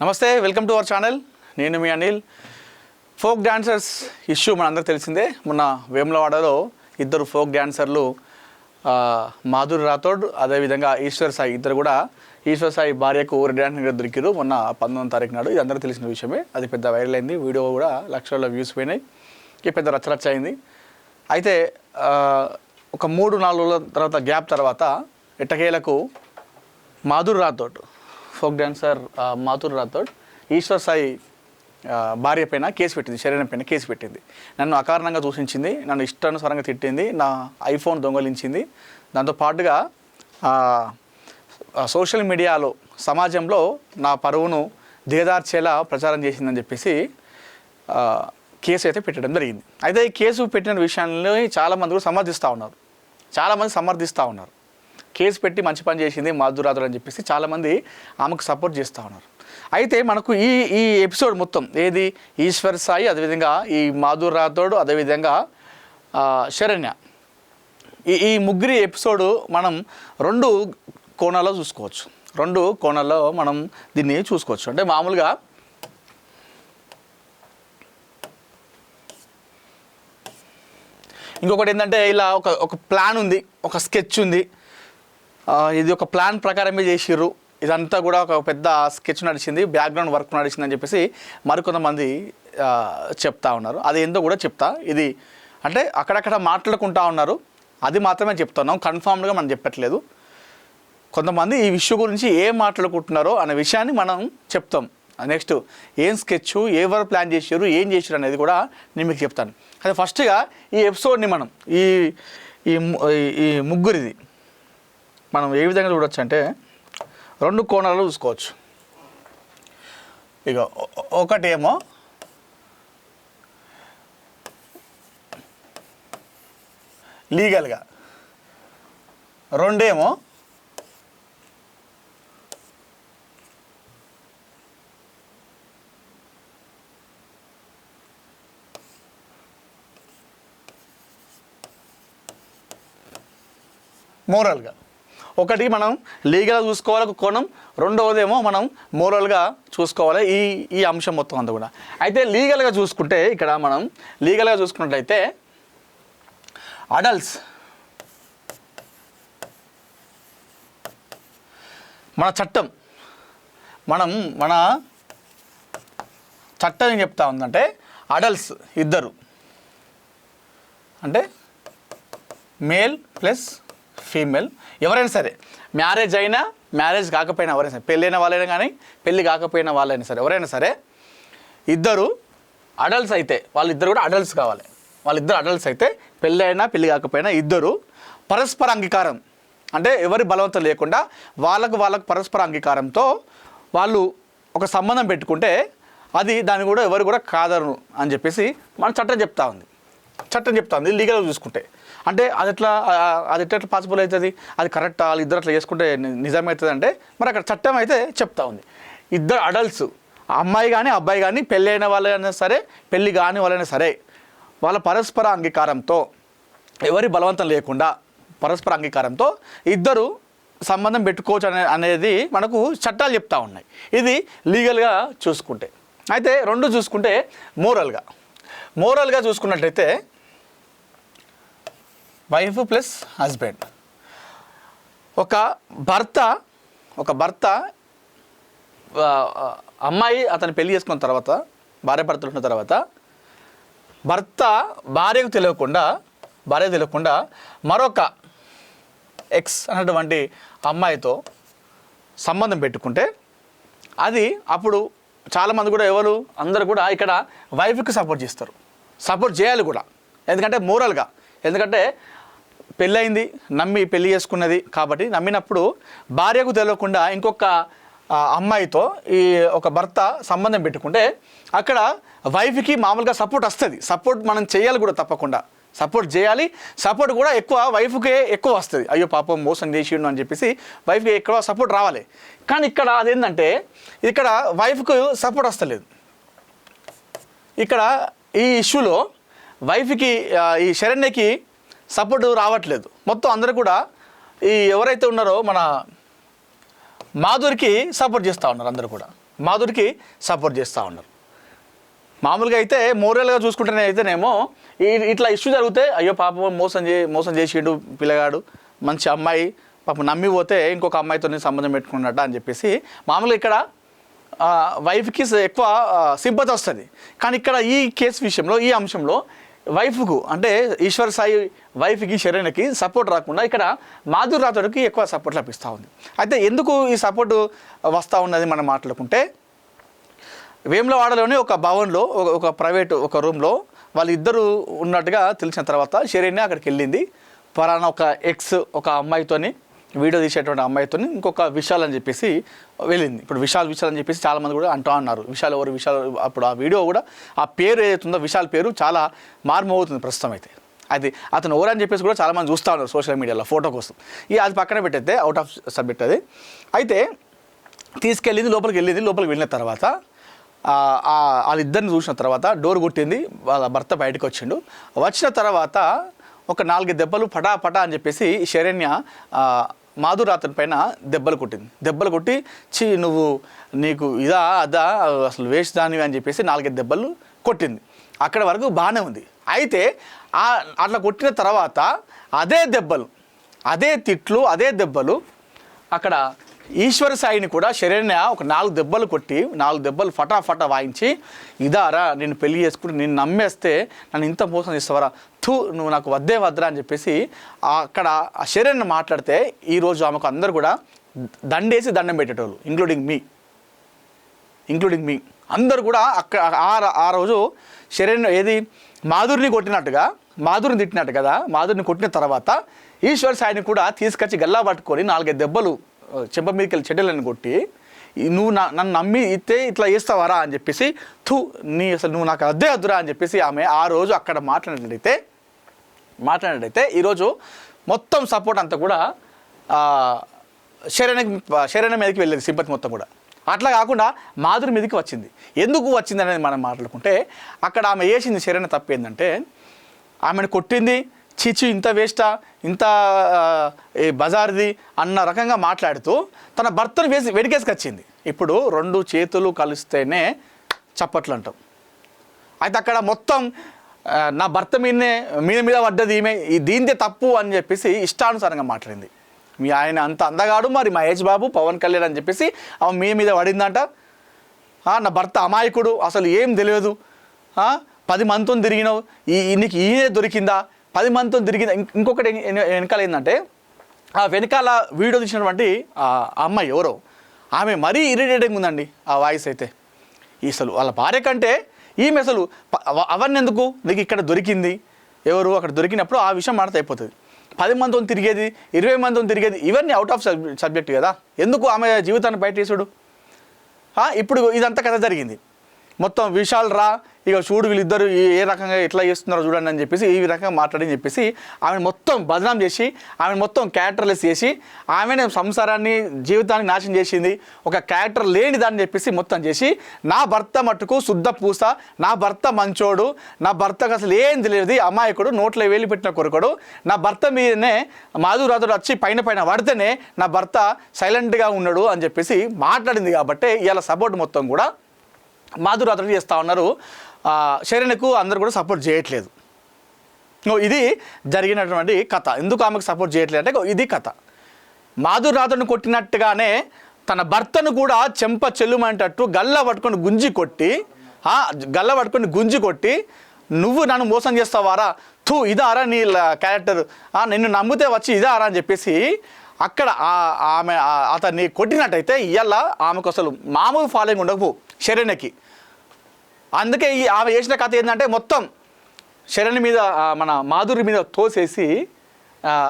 నమస్తే, welcome to our channel. నేను మీ Anil. Folk dancers issue మనందరికీ తెలిసిందే. మొన్న వేములవాడలో ఇద్దరు ఫోక్ డాన్సర్లు మాధురి రాథోడ్ అదేవిధంగా ఈశ్వర్ సాయి ఇద్దరు కూడా ఈశ్వర్ సాయి భార్యకు రెడ్డి దొరికారు మొన్న 19వ తారీఖు నాడు. ఇది అందరూ తెలిసిన విషయమే. అది పెద్ద వైరల్ అయింది. వీడియో కూడా లక్షల వ్యూస్ పోయినాయి. పెద్ద రచ్చరచ్చ అయింది. అయితే ఒక 3-4 రోజుల తర్వాత గ్యాప్ తర్వాత ఎట్టకేలకు మాధురి రాథోడ్ ఫోక్ డాన్సర్ మాధురి రాథోడ్ ఈశ్వర్ సాయి భార్య పైన కేసు పెట్టింది, శరీరం పైన కేసు పెట్టింది. నన్ను అకారణంగా దూషించింది, నన్ను ఇష్టానుసారంగా తిట్టింది, నా ఐఫోన్ దొంగలించింది. దాంతోపాటుగా సోషల్ మీడియాలో సమాజంలో నా పరువును దిగదార్చేలా ప్రచారం చేసిందని చెప్పేసి కేసు అయితే పెట్టడం జరిగింది. అయితే ఈ కేసు పెట్టిన విషయాన్ని చాలామంది కూడా సమర్థిస్తూ ఉన్నారు. కేసు పెట్టి మంచి పని చేసింది మాధురి రాథోడ్ అని చెప్పేసి చాలామంది ఆమెకు సపోర్ట్ చేస్తూ ఉన్నారు. అయితే మనకు ఈ ఎపిసోడ్ మొత్తం ఏది ఈశ్వర్ సాయి, అదేవిధంగా ఈ మాధురి రాథోడ్, అదేవిధంగా శరణ్య, ఈ ముగ్గురి ఎపిసోడ్ మనం 2 కోణాల్లో చూసుకోవచ్చు. 2 కోణాల్లో మనం దీన్ని చూసుకోవచ్చు. అంటే మామూలుగా ఇంకొకటి ఏంటంటే ఇలా ఒక ప్లాన్ ఉంది, ఒక స్కెచ్ ఉంది. ఇది ఒక ప్లాన్ ప్రకారమే చేసిర్రు. ఇదంతా కూడా ఒక పెద్ద స్కెచ్ నడిచింది, బ్యాక్గ్రౌండ్ వర్క్ నడిచిందని చెప్పేసి మరికొంతమంది చెప్తా ఉన్నారు. అది ఏందో కూడా చెప్తా. ఇది అంటే అక్కడక్కడ మాట్లాడుకుంటా ఉన్నారు, అది మాత్రమే చెప్తున్నాం, కన్ఫామ్డ్గా మనం చెప్పట్లేదు. కొంతమంది ఈ విషయం గురించి ఏం మాట్లాడుకుంటున్నారో అనే విషయాన్ని మనం చెప్తాం. నెక్స్ట్ ఏం స్కెచ్, ఎవరు ప్లాన్ చేశారు, ఏం చేశారు అనేది కూడా నేను మీకు చెప్తాను. అయితే ఫస్ట్గా ఈ ఎపిసోడ్ని మనం ఈ ముగ్గురిది మనం ఏ విధంగా చూడవచ్చు అంటే 2 కోణాలు చూసుకోవచ్చు. ఇక ఒకటేమో లీగల్గా, రెండేమో మోరల్గా. ఒకటి మనం లీగల్గా చూసుకోవాలి ఒక కోణం, రెండవదేమో మనం మోరల్గా చూసుకోవాలి ఈ అంశం మొత్తం అంతా కూడా. అయితే లీగల్గా చూసుకుంటే ఇక్కడ మనం లీగల్గా చూసుకున్నట్లయితే అడల్ట్స్ మన చట్టం ఏం చెప్తా ఉందంటే అడల్ట్స్ ఇద్దరు అంటే మేల్ ప్లస్ ఫీమేల్ ఎవరైనా సరే, మ్యారేజ్ అయినా మ్యారేజ్ కాకపోయినా ఎవరైనా సరే, పెళ్ళైన వాళ్ళైనా కానీ పెళ్ళి కాకపోయిన వాళ్ళైనా సరే, ఎవరైనా సరే ఇద్దరు అడల్ట్స్ అయితే వాళ్ళిద్దరు కూడా అడల్ట్స్ కావాలి. వాళ్ళిద్దరు అడల్ట్స్ అయితే పెళ్ళి అయినా పెళ్ళి కాకపోయినా ఇద్దరు పరస్పర అంగీకారం అంటే ఎవరి బలవంతం లేకుండా వాళ్ళకు పరస్పర అంగీకారంతో వాళ్ళు ఒక సంబంధం పెట్టుకుంటే దాన్ని కూడా ఎవరు కూడా కాదరు అని చెప్పేసి మన చట్టం చెప్తా ఉంది. లీగల్గా చూసుకుంటే. అంటే అది ఎట్లా పాసిబుల్ అవుతుంది, అది కరెక్ట్, వాళ్ళు ఇద్దరు అట్లా చేసుకుంటే నిజమవుతుంది అంటే మరి అక్కడ చట్టం అయితే చెప్తా ఉంది. ఇద్దరు అడల్ట్స్, అమ్మాయి కానీ అబ్బాయి కానీ, పెళ్ళి అయిన వాళ్ళైనా సరే పెళ్ళి కాని వాళ్ళైనా సరే, వాళ్ళ పరస్పర అంగీకారంతో ఎవరి బలవంతం లేకుండా పరస్పర అంగీకారంతో ఇద్దరు సంబంధం పెట్టుకోవచ్చు అనేది మనకు చట్టాలు చెప్తా ఉన్నాయి. ఇది లీగల్గా చూసుకుంటే. అయితే 2 చూసుకుంటే మోరల్గా చూసుకున్నట్లయితే వైఫ్ ప్లస్ హస్బెండ్. ఒక భర్త అమ్మాయి అతను పెళ్లి చేసుకున్న తర్వాత, భార్యాభర్తలు ఉన్న తర్వాత భర్త భార్యకు తెలియకుండా మరొక ఎక్స్ అన్నటువంటి అమ్మాయితో సంబంధం పెట్టుకుంటే అది అప్పుడు చాలామంది కూడా అందరూ కూడా ఇక్కడ వైఫ్కి సపోర్ట్ చేయాలి కూడా. ఎందుకంటే మోరల్గా, ఎందుకంటే పెళ్ళయింది, నమ్మి పెళ్ళి చేసుకున్నది కాబట్టి నమ్మినప్పుడు భార్యకు తెలియకుండా ఇంకొక అమ్మాయితో ఒక భర్త సంబంధం పెట్టుకుంటే అక్కడ వైఫ్కి మామూలుగా సపోర్ట్ వస్తుంది. సపోర్ట్ మనం చేయాలి కూడా, తప్పకుండా సపోర్ట్ చేయాలి. సపోర్ట్ కూడా వైఫ్కే ఎక్కువ వస్తుంది. అయ్యో పాపం మోసం చేసిండు అని చెప్పేసి వైఫ్కి ఎక్కువ సపోర్ట్ రావాలి. కానీ ఇక్కడ అదేంటంటే ఇక్కడ వైఫ్కు సపోర్ట్ వస్తలేదు. ఇక్కడ ఈ ఇష్యూలో వైఫ్కి ఈ శరణ్యకి సపోర్ట్ రావట్లేదు. మొత్తం అందరూ కూడా ఎవరైతే ఉన్నారో మన మాధురికి సపోర్ట్ చేస్తూ ఉన్నారు అందరూ కూడా. మాధురికి సపోర్ట్ చేస్తూ ఉన్నారు. మామూలుగా అయితే మోరల్గా చూసుకుంటేనే అయితేనేమో ఇట్లా ఇష్యూ జరిగితే అయ్యో పాపం మోసం చేసిండు పిల్లగాడు, మంచి అమ్మాయి పాపం నమ్మి పోతే ఇంకొక అమ్మాయితో సంబంధం పెట్టుకున్నట్ట అని చెప్పేసి మామూలుగా ఇక్కడ వైఫ్కి ఎక్కువ సింపతి వస్తుంది. కానీ ఇక్కడ ఈ కేసు విషయంలో ఈ అంశంలో వైఫ్కు అంటే ఈశ్వర్ సాయి వైఫ్కి శరణ్యకి సపోర్ట్ రాకుండా ఇక్కడ మాధురి రాథోడ్కి ఎక్కువ సపోర్ట్ లభిస్తూ ఉంది. అయితే ఎందుకు ఈ సపోర్టు వస్తూ ఉన్నది మనం మాట్లాడుకుంటే, వేములవాడలోని ఒక భవన్లో ఒక ప్రైవేటు ఒక రూమ్లో వాళ్ళిద్దరూ ఉన్నట్టుగా తెలిసిన తర్వాత శరణ్య అక్కడికి వెళ్ళింది. పలానా ఒక ఎక్స్ ఒక అమ్మాయితోని వీడియో తీసేటువంటి అమ్మాయితోని ఇంకొక విశాల్ అని చెప్పేసి వెళ్ళింది. ఇప్పుడు విశాల్ అని చెప్పేసి చాలామంది కూడా అంటూ అన్నారు. విశాల్ అప్పుడు ఆ వీడియో కూడా ఆ పేరు ఏదైతుందో విశాల్ పేరు చాలా మార్మవుతుంది ప్రస్తుతం. అయితే అది అతను ఎవరని చెప్పేసి కూడా చాలామంది చూస్తూ ఉన్నారు సోషల్ మీడియాలో ఫోటో కోసం. అది పక్కన పెట్టయితే అవుట్ ఆఫ్ సబ్జెక్ట్ అది. అయితే తీసుకెళ్ళింది, లోపలికి వెళ్ళిన తర్వాత వాళ్ళిద్దరిని చూసిన తర్వాత డోర్ కొట్టింది. వాళ్ళ భర్త బయటకు వచ్చిన తర్వాత ఒక 4 దెబ్బలు పటా అని చెప్పేసి శరణ్య మాధురి రాథోడ్ పైన దెబ్బలు కొట్టి నీకు ఇదా అదా అసలు వేస్ట్ దానివి అని చెప్పేసి 4 దెబ్బలు కొట్టింది. అక్కడ వరకు బాగానే ఉంది. అయితే అట్లా కొట్టిన తర్వాత అదే దెబ్బలు, అదే తిట్లు, అదే దెబ్బలు అక్కడ ఈశ్వర్ సాయిని కూడా శరణ్య ఒక 4 దెబ్బలు కొట్టి 4 దెబ్బలు ఫటాఫటా వాయించి, ఇదారా నేను పెళ్లి చేసుకుంటే నిన్ను నమ్మేస్తే నన్ను ఇంత మోసం చేస్తావరా, నువ్వు నాకు వద్దురా అని చెప్పేసి అక్కడ శరణ్య మాట్లాడితే ఈరోజు ఆమెకు అందరు కూడా దండేసి దండం పెట్టేటోళ్ళు, ఇంక్లూడింగ్ మీ అందరు కూడా అక్కడ ఆ రోజు శరణ్య మాధురిని తిట్టినట్టు కదా, మాధురిని కొట్టిన తర్వాత ఈశ్వర్ సాయిని కూడా తీసుకొచ్చి గల్లా పట్టుకొని 4 దెబ్బలు చెంప మీదకి వెళ్ళి చెడ్డలని కొట్టి, నువ్వు నన్ను నమ్మి ఇస్తే ఇట్లా చేస్తావారా అని చెప్పేసి అసలు నువ్వు నాకు వద్దురా అని చెప్పేసి ఆమె ఆ రోజు అక్కడ మాట్లాడినట్టయితే ఈరోజు మొత్తం సపోర్ట్ అంతా కూడా శరణ్య మీదకి వెళ్ళేది, సింపతి మొత్తం కూడా. అట్లా కాకుండా మాధురి మీదకి వచ్చింది. ఎందుకు వచ్చింది అనేది మనం మాట్లాడుకుంటే, అక్కడ ఆమె చేసింది శరణ్య తప్పు ఏంటంటే, ఆమెను కొట్టింది, చీచి ఇంత వేస్టా, ఇంత బజార్ది అన్న రకంగా మాట్లాడుతూ తన భర్తను వెడికేసుకొచ్చింది. ఇప్పుడు 2 చేతులు కలిస్తేనే చప్పట్లు అంటాం. అయితే అక్కడ మొత్తం నా భర్త మీద పడ్డది ఈమె, దీందే తప్పు అని చెప్పేసి ఇష్టానుసారంగా మాట్లాడింది. మీ ఆయన అంత అందగాడు, మరి మహేష్ బాబు, పవన్ కళ్యాణ్ అని చెప్పేసి ఆమె మీద పడిందంట. నా భర్త అమాయకుడు, అసలు ఏం తెలియదు, 10 మందితో తిరిగినావు, నీకు ఈయనే దొరికిందా, 10 మందితో తిరిగిందా. ఇంకొకటి వెనకాల ఏంటంటే, ఆ వెనకాల వీడియో తీసినటువంటి ఆ అమ్మాయి ఎవరో ఆమె మరీ ఇరిటేటింగ్ ఉందండి. ఆ వాయిస్ అయితే అసలు వాళ్ళ భార్య కంటే ఈమె అసలు అవన్నీ ఎందుకు, నీకు ఇక్కడ దొరికింది ఎవరు, అక్కడ దొరికినప్పుడు ఆ విషయం మాట్లాడితే అయిపోతుంది. 10 మందితో తిరిగేది, 20 మందితో తిరిగేది, ఇవన్నీ అవుట్ ఆఫ్ సబ్జెక్ట్ కదా. ఎందుకు ఆమె జీవితాన్ని బయట తీసుడు. ఇప్పుడు ఇదంతా కథ జరిగింది మొత్తం. విశాల్ ఇక చూడు వీళ్ళిద్దరు ఏ రకంగా ఎట్లా చేస్తున్నారో చూడండి అని చెప్పేసి ఈ రకంగా మాట్లాడని చెప్పేసి ఆమెను మొత్తం బదనాం చేసి, ఆమెను మొత్తం క్యారెక్టర్లెస్ చేసి, ఆమెనే సంసారాన్ని జీవితాన్ని నాశనం చేసింది. ఒక క్యారెక్టర్ లేని దాన్ని చెప్పేసి మొత్తం చేసి, నా భర్త మట్టుకు శుద్ధ పూస, నా భర్త మంచోడు, నా భర్తకు అసలు ఏం తెలియదు, అమాయకుడు, నోట్లో వేలి పెట్టిన కొరకడు, నా భర్త మీదనే మాధురి రాథోడ్ వచ్చి పైన పడితేనే నా భర్త సైలెంట్గా ఉన్నాడు అని చెప్పేసి మాట్లాడింది. కాబట్టి ఇవాళ సపోర్ట్ మొత్తం కూడా మాధురి రాథోడ్ చేస్తూ ఉన్నారు. శరణ్యకు అందరూ కూడా సపోర్ట్ చేయట్లేదు. ఇది జరిగినటువంటి కథ. ఎందుకు ఆమెకు సపోర్ట్ చేయట్లేదు అంటే ఇది కథ. మాధురి రాథోడ్ను కొట్టినట్టుగానే తన భర్తను కూడా చెంప చెల్లుమంటట్టు గల్ల పట్టుకొని గుంజి కొట్టి నువ్వు నన్ను మోసం చేస్తావారా, ఇదారా నీ క్యారెక్టర్, నిన్ను నమ్మితే వచ్చి ఇదారా అని చెప్పేసి అక్కడ అతన్ని కొట్టినట్టయితే ఇవాళ ఆమెకు అసలు మామూలు ఫాలోయింగ్ ఉండకపో శరణ్యకి. అందుకే ఆమె చేసిన కథ ఏంటంటే మొత్తం శరణ్య మీద మన మాధురి మీద తోసేసి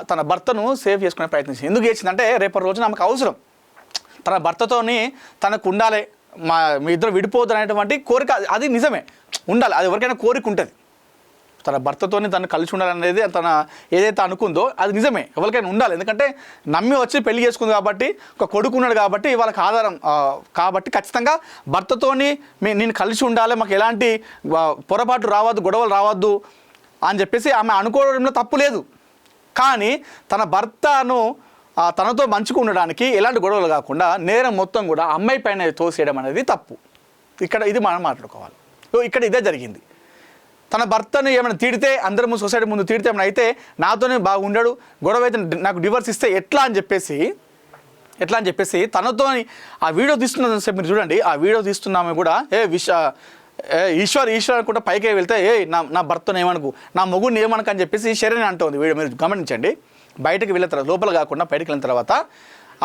తన భర్తను సేవ్ చేసుకునే ప్రయత్నించింది. ఎందుకు చేసిందంటే రేపటి రోజున ఆమెకు అవసరం, తన భర్తతోని తనకు ఉండాలి, మీ ఇద్దరు విడిపోవద్దు అనేటువంటి కోరిక. అది నిజమే, ఉండాలి, అది ఎవరికైనా కోరిక ఉంటుంది. తన భర్తతోని తను కలిసి ఉండాలనేది తన ఏదైతే అనుకుందో అది నిజమే, ఎవరికైనా ఉండాలి. ఎందుకంటే నమ్మి వచ్చి పెళ్లి చేసుకుంది కాబట్టి, ఒక కొడుకు ఉన్నాడు కాబట్టి, వాళ్ళకి ఆధారం కాబట్టి ఖచ్చితంగా భర్తతోని నేను కలిసి ఉండాలి, మాకు ఎలాంటి పొరపాటు రావద్దు, గొడవలు రావద్దు అని చెప్పేసి ఆమె అనుకోవడంలో తప్పు లేదు. కానీ తన భర్తను తనతో మంచిగా ఉండడానికి ఎలాంటి గొడవలు కాకుండా నేరం మొత్తం కూడా అమ్మాయి పైన తోసేయడం అనేది తప్పు. ఇక్కడ ఇది మనం మాట్లాడుకోవాలి. సో ఇక్కడ ఇదే జరిగింది. తన భర్తను ఏమైనా తిడితే, అందరి ముందు సొసైటీ ముందు తిడితే ఏమైనా అయితే నాతోనే బాగుండాడు, గొడవ అయితే నాకు డివర్స్ ఇస్తే ఎట్లా అని చెప్పేసి తనతో ఆ వీడియో తీస్తున్న సేపు మీరు చూడండి. ఆ వీడియో తీస్తున్నామే కూడా ఈశ్వర్ అనుకుంటా పైకి వెళ్తే నా భర్తను ఏమనుకు, నా మొగుడిని ఏమనుకు అని చెప్పేసి శరణి అంటుంది వీడియో. మీరు గమనించండి. బయటకు వెళ్ళిన తర్వాత, లోపల కాకుండా బయటకు వెళ్ళిన తర్వాత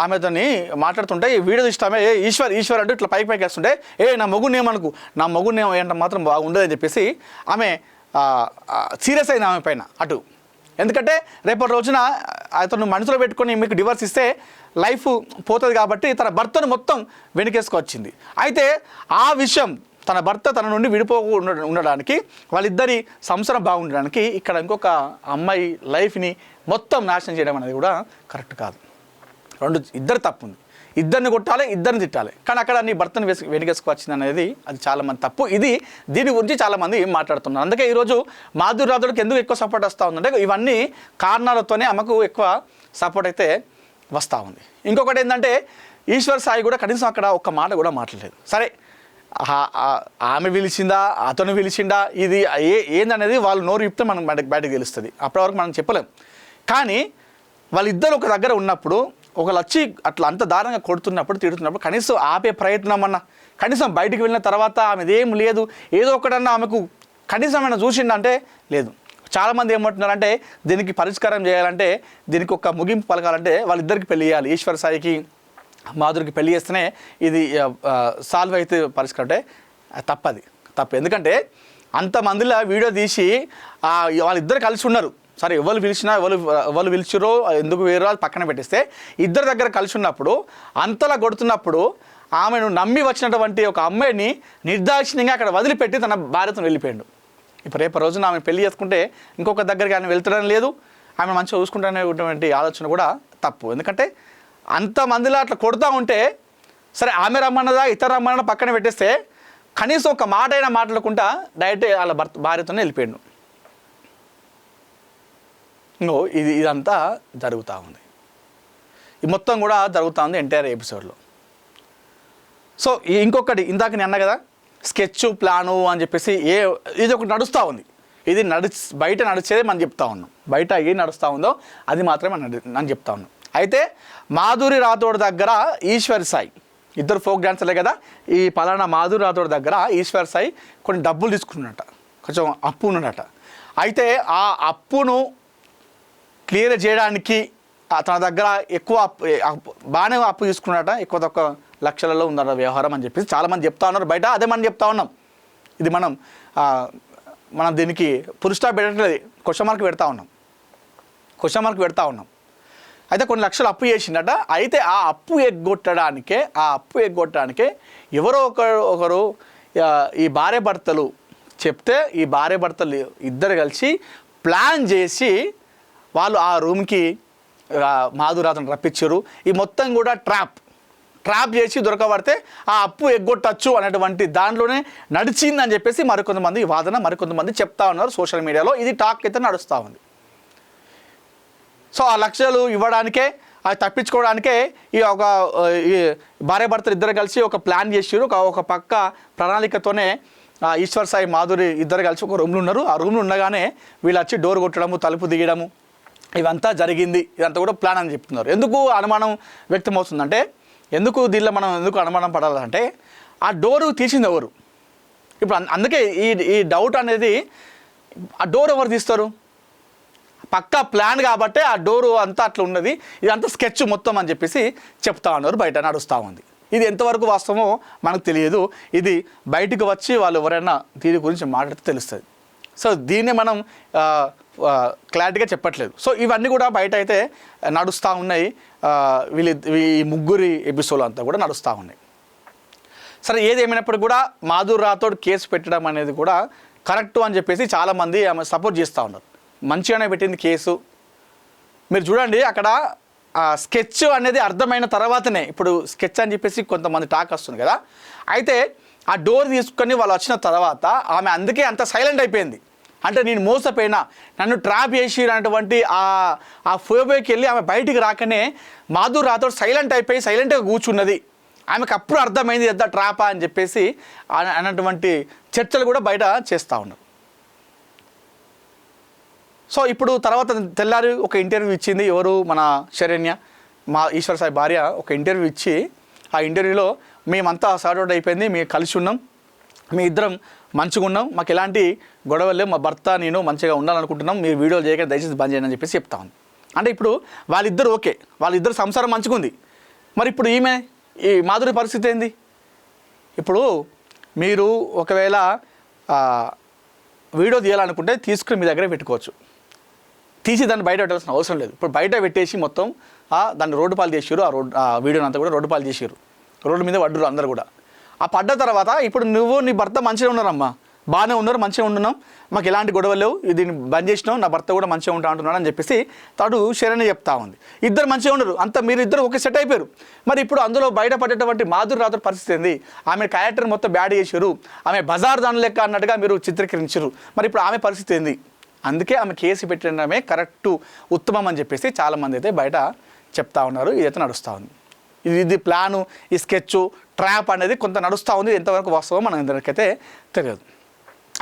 ఆమెతోని మాట్లాడుతుంటే ఈ వీడియో ఇష్టమే ఈశ్వర్ అంటూ ఇట్లా పైకి వేస్తుంటే నా మొగుడిని ఏమనుకు, నా మొగుడిని ఏంటంటే మాత్రం బాగుండదని చెప్పేసి ఆమె సీరియస్ అయింది ఆమె పైన అటు. ఎందుకంటే రేపటి రోజున అతను మనసులో పెట్టుకొని మీకు డివర్స్ ఇస్తే లైఫ్ పోతుంది కాబట్టి తన భర్తను మొత్తం వెనుకేసుకొచ్చింది. అయితే ఆ విషయం తన భర్త తన నుండి విడిపోకుండా ఉండడానికి, వాళ్ళిద్దరి సంసారం బాగుండడానికి ఇక్కడ ఇంకొక అమ్మాయి లైఫ్ని మొత్తం నాశనం చేయడం అనేది కూడా కరెక్ట్ కాదు. ఇద్దరు తప్పు ఉంది. ఇద్దరిని కొట్టాలి, ఇద్దరిని తిట్టాలి. కానీ అక్కడ నీ భర్తను వెనుకేసుకొచ్చింది అనేది అది చాలామంది తప్పు. దీని గురించి చాలామంది మాట్లాడుతున్నారు. అందుకే ఈరోజు మాధురి రాథోడ్కి ఎందుకు ఎక్కువ సపోర్ట్ వస్తూ ఉందంటే ఇవన్నీ కారణాలతోనే ఆమెకు ఎక్కువ సపోర్ట్ అయితే వస్తూ ఉంది. ఇంకొకటి ఏంటంటే ఈశ్వర్ సాయి కూడా కనీసం అక్కడ ఒక్క మాట కూడా మాట్లాడలేదు. సరే ఆమె పిలిచిందా, అతను పిలిచిందా, ఇది ఏందనేది వాళ్ళు నోరు ఇప్పితే మనం బయటకు తెలుస్తుంది. అప్పటి వరకు మనం చెప్పలేం. కానీ వాళ్ళిద్దరు ఒక దగ్గర ఉన్నప్పుడు, ఒకళ్ళు వచ్చి అట్లా అంత దారుణంగా కొడుతున్నప్పుడు, తిడుతున్నప్పుడు కనీసం ఆపే ప్రయత్నం అన్నా, కనీసం బయటికి వెళ్ళిన తర్వాత ఆమెది ఏం లేదు, ఏదో ఒకటన్నా ఆమెకు కనీసం ఏమైనా చూసిందంటే లేదు. చాలామంది ఏమంటున్నారంటే దీనికి పరిష్కారం చేయాలంటే, దీనికి ఒక ముగింపు పలకాలంటే వాళ్ళిద్దరికి పెళ్లి చేయాలి. ఈశ్వర్ సాయికి మాధురికి పెళ్లి చేస్తేనే ఇది సాల్వ్ అయితే పరిష్కారం. అంటే తప్పు. ఎందుకంటే అంతమందిలో వీడియో తీసి వాళ్ళిద్దరు కలిసి ఉన్నారు. సరే ఎవరు పిలిచినా ఎవరు పిలిచిరో ఎందుకు వేరో అది పక్కన పెట్టేస్తే ఇద్దరు దగ్గర కలిసి ఉన్నప్పుడు అంతలా కొడుతున్నప్పుడు ఆమెను నమ్మి వచ్చినటువంటి ఒక అమ్మాయిని నిర్దాక్షిణ్యంగా అక్కడ వదిలిపెట్టి తన భార్యతో వెళ్ళిపోయాడు. ఇప్పుడు రేపు రోజున ఆమె పెళ్లి చేసుకుంటే ఇంకొక దగ్గరికి ఆయన వెళ్తడం లేదు, ఆమె మంచిగా చూసుకుంటానటువంటి ఆలోచన కూడా తప్పు. ఎందుకంటే అంతమందిలో అట్లా కొడుతూ ఉంటే సరే ఆమె రమ్మన్నదా ఇతర రమ్మన్నదా పక్కన పెట్టేస్తే కనీసం ఒక మాట అయినా మాట్లాడకుండా డైరెక్ట్ వాళ్ళ భార్యతోనే వెళ్ళిపోయాడు. ఇదంతా జరుగుతూ ఉంది. ఈ మొత్తం కూడా జరుగుతూ ఉంది ఎంటైర్ ఎపిసోడ్లో. సో ఇంకొకటి ఇందాక నేను అన్నా కదా, స్కెచ్ ప్లాను అని చెప్పేసి ఇది ఒకటి నడుస్తూ ఉంది. ఇది బయట నడిచేదే మనం చెప్తా ఉన్నాం. బయట ఏం నడుస్తూ ఉందో అది మాత్రమే మనం చెప్తా ఉన్నాం. అయితే మాధురి రాథోడ్ దగ్గర ఈశ్వర్ సాయి, ఇద్దరు ఫోక్ డాన్సర్లే కదా, ఈ పలానా మాధురి రాథోడ్ దగ్గర ఈశ్వర్ సాయి కొన్ని డబ్బులు తీసుకున్నట, కొంచెం అప్పు ఉన్నట. అయితే ఆ అప్పును క్లియర్ చేయడానికి తన దగ్గర ఎక్కువ బాగానే అప్పు తీసుకున్నట, ఎక్కువ తక్కువ లక్షలలో ఉందన్న వ్యవహారం అని చెప్పేసి చాలామంది చెప్తా ఉన్నారు బయట. అదే మనం చెప్తా ఉన్నాం. ఇది మనం దీనికి ఫుల్ స్టాప్ పెట్టట్లేదు, క్వశ్చన్ మార్క్ పెడతా ఉన్నాం. అయితే కొన్ని లక్షలు అప్పు చేసిందట. అయితే ఆ అప్పు ఎగ్గొట్టడానికే ఎవరో ఒకరు ఈ భార్యాభర్తలు చెప్తే ఈ భార్యాభర్తలు ఇద్దరు కలిసి ప్లాన్ చేసి వాళ్ళు ఆ రూమ్కి మాధురి రాథోడ్ని రప్పించారు. ఈ మొత్తం కూడా ట్రాప్ చేసి దొరకబడితే ఆ అప్పు ఎగ్గొట్టచ్చు అనేటువంటి దాంట్లోనే నడిచిందని చెప్పేసి మరికొంతమంది వాదన, మరికొంతమంది చెప్తా ఉన్నారు సోషల్ మీడియాలో. ఇది టాక్ అయితే నడుస్తూ ఉంది. సో ఆ లక్షలు ఇవ్వడానికే, అది తప్పించుకోవడానికే ఈ భార్యాభర్తలు ఇద్దరు కలిసి ఒక ప్లాన్ చేసారు. ఒక పక్క ప్రణాళికతోనే ఈశ్వర్ సాయి మాధురి ఇద్దరు కలిసి ఒక రూమ్లో ఉన్నారు. ఆ రూమ్లో ఉండగానే వీళ్ళు వచ్చి డోర్ కొట్టడము, తలుపు దిగడము ఇవంతా జరిగింది. ఇదంతా కూడా ప్లాన్ అని చెప్తున్నారు. ఎందుకు అనుమానం వ్యక్తమవుతుందంటే, దీనిలో మనం ఎందుకు అనుమానం పడాలంటే ఆ డోరు తీసింది ఎవరు? ఇప్పుడు అందుకే ఈ డౌట్ అనేది, ఆ డోర్ ఎవరు తీస్తారు? పక్కా ప్లాన్ కాబట్టి ఆ డోరు అంతా అట్లా ఉన్నది, ఇదంతా స్కెచ్ మొత్తం అని చెప్పేసి చెప్తా ఉన్నారు, బయట నడుస్తూ ఉంది. ఇది ఎంతవరకు వాస్తవమో మనకు తెలియదు. ఇది బయటకు వచ్చి వాళ్ళు ఎవరైనా దీని గురించి మాట్లాడితే తెలుస్తుంది. సో దీన్ని మనం క్లారిటీగా చెప్పట్లేదు. సో ఇవన్నీ కూడా బయట అయితే నడుస్తూ ఉన్నాయి. ఈ ముగ్గురి ఎపిసోడ్ అంతా కూడా నడుస్తూ ఉన్నాయి. సరే ఏది ఏమైనప్పటికీ కూడా మాధురి రాథోడ్ కేసు పెట్టడం అనేది కూడా కరెక్టు అని చెప్పేసి చాలామంది ఆమె సపోర్ట్ చేస్తూ ఉన్నారు. మంచిగానే పెట్టింది కేసు. మీరు చూడండి అక్కడ స్కెచ్ అనేది అర్థమైన తర్వాతనే, ఇప్పుడు స్కెచ్ అని చెప్పేసి కొంతమంది టాక్ వస్తుంది కదా, అయితే ఆ డోర్ తీసుకొని వాళ్ళు వచ్చిన తర్వాత ఆమె అందుకే అంత సైలెంట్ అయిపోయింది. అంటే నేను మోసపోయినా, నన్ను ట్రాప్ చేసి అన్నటువంటి ఆ ఫోబోకి వెళ్ళి ఆమె బయటికి రాకనే మాధురి రాథోడ్ సైలెంట్ అయిపోయి సైలెంట్గా కూర్చున్నది. ఆమెకు అప్పుడు అర్థమైంది ఎంత ట్రాపా అని చెప్పేసి అన్నటువంటి చర్చలు కూడా బయట చేస్తూ ఉన్నారు. సో ఇప్పుడు తర్వాత తెల్లారి ఒక ఇంటర్వ్యూ ఇచ్చింది ఎవరు, మన శరణ్య, మా ఈశ్వర్ సాయి భార్య ఒక ఇంటర్వ్యూ ఇచ్చి, ఆ ఇంటర్వ్యూలో మేమంతా సార్ట్అవుట్ అయిపోయింది, మేము కలిసి ఉన్నాం, మీ ఇద్దరం మంచిగా ఉన్నాం, మాకు ఎలాంటి గొడవలు, మా భర్త నేను మంచిగా ఉండాలనుకుంటున్నాం, మీరు వీడియోలు చేయకుండా దయచేసి బంద్ చేయండి అని చెప్పేసి చెప్తా ఉంది. అంటే ఇప్పుడు వాళ్ళిద్దరు ఓకే, వాళ్ళిద్దరు సంసారం మంచిగా ఉంది. మరి ఇప్పుడు ఈ మాధురి పరిస్థితి ఏంది? ఇప్పుడు మీరు ఒకవేళ వీడియో తీయాలనుకుంటే తీసుకుని మీ దగ్గరే పెట్టుకోవచ్చు, తీసి దాన్ని బయట పెట్టాల్సిన అవసరం లేదు. ఇప్పుడు బయట పెట్టేసి మొత్తం దాన్ని రోడ్డు పాలు చేసారు, ఆ వీడియోని అంతా కూడా రోడ్డు పాలు చేసారు, రోడ్డు మీద పడ్డరు అందరు కూడా. ఆ పడ్డ తర్వాత ఇప్పుడు నువ్వు నీ భర్త మంచిగా ఉన్నారమ్మా, బాగానే ఉన్నారు, మంచిగా ఉంటున్నాం, మాకు ఎలాంటి గొడవలు లేవు, దీన్ని బంద్ చేసినాం, నా భర్త కూడా మంచిగా ఉంటా అంటున్నాడు అని చెప్పేసి తాడు శరణ్య చెప్తా ఉంది. ఇద్దరు మంచిగా ఉన్నారు, అంతా మీరు ఇద్దరు ఒక సెట్ అయిపోయారు. మరి ఇప్పుడు అందులో బయటపడేటువంటి మాధురి రాథోడ్ పరిస్థితి ఏంది? ఆమె క్యారెక్టర్ మొత్తం బ్యాడ్ చేశారు, ఆమె బజార్ దాని లెక్క అన్నట్టుగా మీరు చిత్రీకరించారు. మరి ఇప్పుడు ఆమె పరిస్థితి ఏంది? అందుకే ఆమె కేసు పెట్టడమే కరెక్టు, ఉత్తమం అని చెప్పేసి చాలామంది అయితే బయట చెప్తా ఉన్నారు. ఇదైతే నడుస్తూ ఉంది. ఇది ప్లాను, ఈ స్కెచ్, ట్రాప్ అనేది కొంత నడుస్తూ ఉంది. ఎంతవరకు వాస్తవం మన అందరికైతే తెలియదు.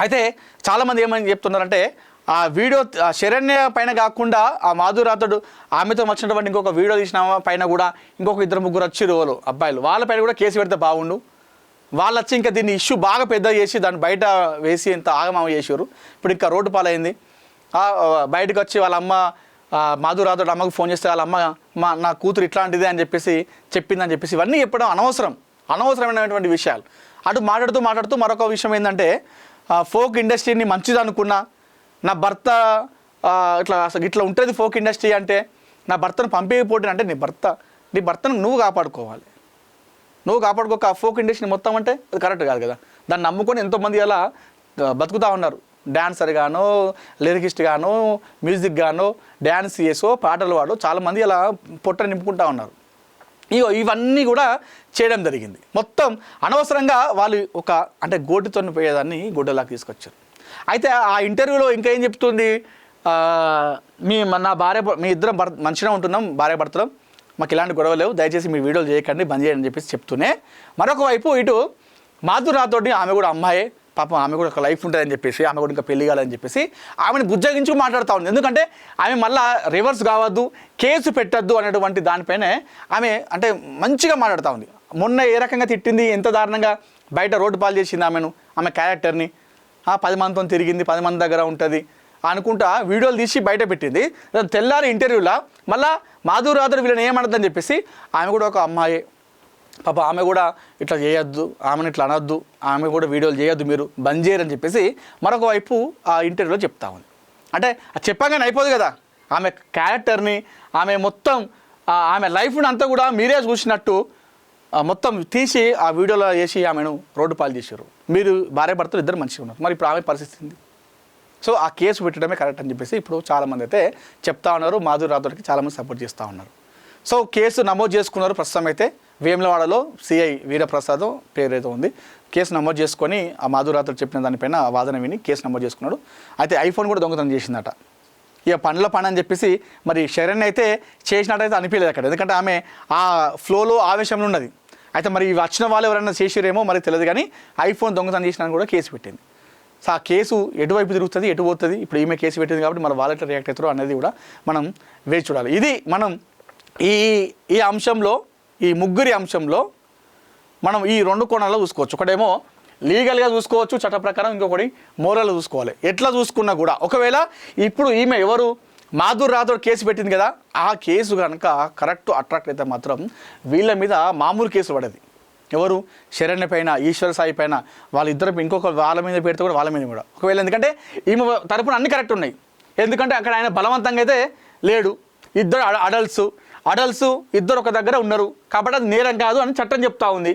అయితే చాలామంది ఏమని చెప్తున్నారంటే, ఆ వీడియో శరణ్య పైన కాకుండా ఆ మాధురి రాథోడ్ ఆమెతో వచ్చినటువంటి ఇంకొక వీడియో తీసిన పైన కూడా ఇంకొక 2-3 వచ్చారు వాళ్ళు అబ్బాయిలు, వాళ్ళపైన కూడా కేసు పెడితే బాగుండు. వాళ్ళు వచ్చి ఇంకా దీన్ని ఇష్యూ బాగా పెద్ద చేసి దాన్ని బయట వేసి ఇంత ఆగమామ చేసారు. ఇప్పుడు ఇంకా రోడ్డు పాలైంది. బయటకు వచ్చి వాళ్ళ అమ్మ మాధురి రాథోడ్ అమ్మకు ఫోన్ చేస్తే వాళ్ళ అమ్మ నా కూతురు ఇట్లాంటిదే అని చెప్పేసి చెప్పిందని చెప్పేసి ఇవన్నీ చెప్పడం అనవసరమైనటువంటి విషయాలు. అటు మాట్లాడుతూ మరొక విషయం ఏంటంటే, ఫోక్ ఇండస్ట్రీని మంచిది అనుకున్నా, నా భర్త ఇట్లా ఉంటుంది ఫోక్ ఇండస్ట్రీ అంటే, నా భర్తను పంపేయపోటీ అంటే నీ భర్తను నువ్వు కాపాడుకోవాలి. నువ్వు కాపాడుకోక ఫోక్ ఇండస్ట్రీని మొత్తం అంటే అది కరెక్ట్ కాదు కదా. దాన్ని నమ్ముకొని ఎంతోమంది అలా బతుకుతూ ఉన్నారు. డాన్సర్ గానో, లిరికిస్ట్ గానో, మ్యూజిక్ గానో, డ్యాన్స్ చేసో, పాటలు పాడో చాలామంది అలా పొట్ట నింపుకుంటూ ఉన్నారు. ఇవన్నీ కూడా చేయడం జరిగింది. మొత్తం అనవసరంగా వాళ్ళు అంటే గోటితో పోయేదాన్ని గొడ్డలాగా తీసుకొచ్చారు. అయితే ఆ ఇంటర్వ్యూలో ఇంకా ఏం చెప్తుంది, మీ ఇద్దరం మంచిగా ఉంటున్నాం, భార్య భర్తలు, మాకు ఇలాంటి గొడవ లేవు, దయచేసి మీ వీడియోలు చేయకండి, బంద్ చేయండి అని చెప్పేసి చెప్తూనే, మరొక వైపు ఇటు మాధురి రాథోడ్ ఆమె కూడా అమ్మాయే, పాపం ఆమె కూడా ఒక లైఫ్ ఉంటుందని చెప్పేసి, ఆమె కూడా ఇంకా పెళ్లి కాలని చెప్పేసి ఆమెను బుజ్జగించి మాట్లాడుతూ ఉంది. ఎందుకంటే ఆమె మళ్ళీ రివర్స్ కావద్దు, కేసు పెట్టద్దు అనేటువంటి దానిపైనే ఆమె అంటే మంచిగా మాట్లాడుతూ ఉంది. మొన్న ఏ రకంగా తిట్టింది, ఎంత దారుణంగా బయట రోడ్డు పాలు చేసింది ఆమె క్యారెక్టర్ని, 10 మందితో తిరిగింది, 10 మంది దగ్గర ఉంటుంది అనుకుంటా వీడియోలు తీసి బయట పెట్టింది. తెల్లారి ఇంటర్వ్యూలో మళ్ళీ మాధురి రాథోడ్ వీళ్ళని ఏమనద్దని చెప్పేసి, ఆమె కూడా ఒక అమ్మాయి పాప, ఆమె కూడా ఇట్లా చేయొద్దు, ఆమెను ఇట్లా అనొద్దు, ఆమె కూడా వీడియోలు చేయొద్దు, మీరు బంద్ చేయరని చెప్పేసి మరొక వైపు ఆ ఇంటర్వ్యూలో చెప్తా ఉంది. అంటే అది చెప్పగానే అయిపోదు కదా, ఆమె క్యారెక్టర్ని, ఆమె మొత్తం ఆమె లైఫ్ని అంతా కూడా మీరే చూసినట్టు మొత్తం తీసి ఆ వీడియోలో వేసి ఆమెను రోడ్డు పాలు చేశారు. మీరు భార్య భర్తలు ఇద్దరు మంచిగా ఉన్నారు, మరి ఇప్పుడు ఆమె పరిస్థితి. సో ఆ కేసు పెట్టడమే కరెక్ట్ అని చెప్పేసి ఇప్పుడు చాలామంది అయితే చెప్తా ఉన్నారు. మాధురి రాథోడ్కి చాలామంది సపోర్ట్ చేస్తూ ఉన్నారు. సో కేసు నమోదు చేసుకున్నారు. ప్రస్తుతం అయితే వేములవాడలో సిఐ వీరప్రసాద్ పేరు ఏదో ఉంది, కేసు నమోదు చేసుకొని ఆ మాధురి రాథోడ్ చెప్పిన దానిపైన వాదన విని కేసు నమోదు చేసుకున్నాడు. అయితే ఐఫోన్ కూడా దొంగతనం చేసిందట. ఇక పని అని చెప్పేసి మరి శరణ్ అయితే చేసినట్టయితే అనిపించలేదు అక్కడ, ఎందుకంటే ఆమె ఆ ఫ్లోలో ఆవేశంలో ఉన్నది. అయితే మరి వచ్చిన వాళ్ళు ఎవరైనా చేసిరేమో మరి తెలియదు, కానీ ఐఫోన్ దొంగతనం చేసినా కూడా కేసు పెట్టింది. సో ఆ కేసు ఎటువైపు తిరుగుతుంది, ఎటు పోతుంది, ఇప్పుడు ఈమె కేసు పెట్టింది కాబట్టి మన వాళ్ళు ఎట్లా రియాక్ట్ అవుతారో అనేది కూడా మనం వేచి చూడాలి. ఇది మనం ఈ అంశంలో, ఈ ముగ్గురి అంశంలో మనం ఈ 2 కోణాల్లో చూసుకోవచ్చు. ఒకటేమో లీగల్గా చూసుకోవచ్చు చట్ట ప్రకారం, ఇంకొకటి మోరల్గా చూసుకోవాలి. ఎట్లా చూసుకున్నా కూడా ఒకవేళ ఇప్పుడు ఈమె ఎవరు మాధురి రాథోడ్ కేసు పెట్టింది కదా, ఆ కేసు కనుక కరెక్ట్ అట్రాక్ట్ అయితే మాత్రం వీళ్ళ మీద మామూలు కేసు పడేది. ఎవరు శరణ్య పైన, ఈశ్వర్ సాయి పైన, వాళ్ళిద్దరు ఇంకొక వాళ్ళ మీద పెడితే కూడా వాళ్ళ మీద కూడా ఒకవేళ, ఎందుకంటే ఈమె తరపున అన్ని కరెక్ట్ ఉన్నాయి. ఎందుకంటే అక్కడ ఆయన బలవంతంగా అయితే లేడు, ఇద్దరు అడల్ట్స్ ఇద్దరు ఒక దగ్గర ఉన్నారు కాబట్టి అది నేరం కాదు అని చట్టం చెప్తా ఉంది.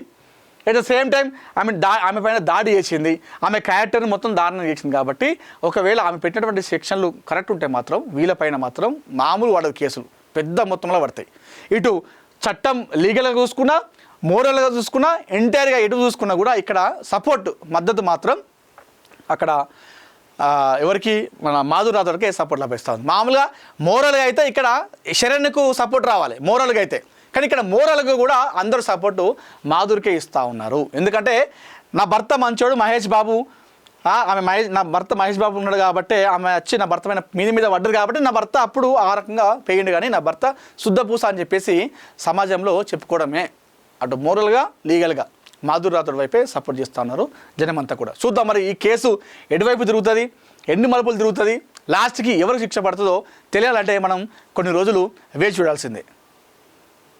ఎట్ ద సేమ్ టైం ఆమె పైన దాడి చేసింది, ఆమె క్యారెక్టర్ని మొత్తం దారుణం చేసింది. కాబట్టి ఒకవేళ ఆమె పెట్టినటువంటి సెక్షన్లు కరెక్ట్ ఉంటే మాత్రం వీళ్ళపైన మాత్రం మామూలు పడదు, కేసులు పెద్ద మొత్తంలో పడతాయి. ఇటు చట్టం లీగల్గా చూసుకున్నా, మోరల్గా చూసుకున్నా, ఎంటైర్గా ఎటు చూసుకున్నా కూడా ఇక్కడ సపోర్ట్, మద్దతు మాత్రం అక్కడ ఎవరికి మన మాధురి రాథోడ్కే సపోర్ట్ లభిస్తూ ఉంది. మామూలుగా మోరల్గా అయితే ఇక్కడ శరణ్కు సపోర్ట్ రావాలి మోరల్గా అయితే, కానీ ఇక్కడ మోరల్గా కూడా అందరూ సపోర్టు మాధురికే ఇస్తూ ఉన్నారు. ఎందుకంటే నా భర్త మంచోడు మహేష్ బాబు, నా భర్త మహేష్ బాబు ఉన్నాడు కాబట్టి ఆమె వచ్చి నా భర్త మీద పడ్డరు కాబట్టి నా భర్త అప్పుడు ఆ రకంగా పెయిండు, కానీ నా భర్త శుద్ధపూస అని చెప్పేసి సమాజంలో చెప్పుకోవడమే. అటు మోరల్గా లీగల్గా మాధురి రాథోడ్ వైపే సపోర్ట్ చేస్తూ ఉన్నారు జనమంతా కూడా. చూద్దాం మరి ఈ కేసు ఎటువైపు తిరుగుతుంది, ఎన్ని మలుపులు తిరుగుతుంది, లాస్ట్కి ఎవరికి శిక్ష పడుతుందో తెలియాలంటే మనం కొన్ని రోజులు వేచి చూడాల్సిందే.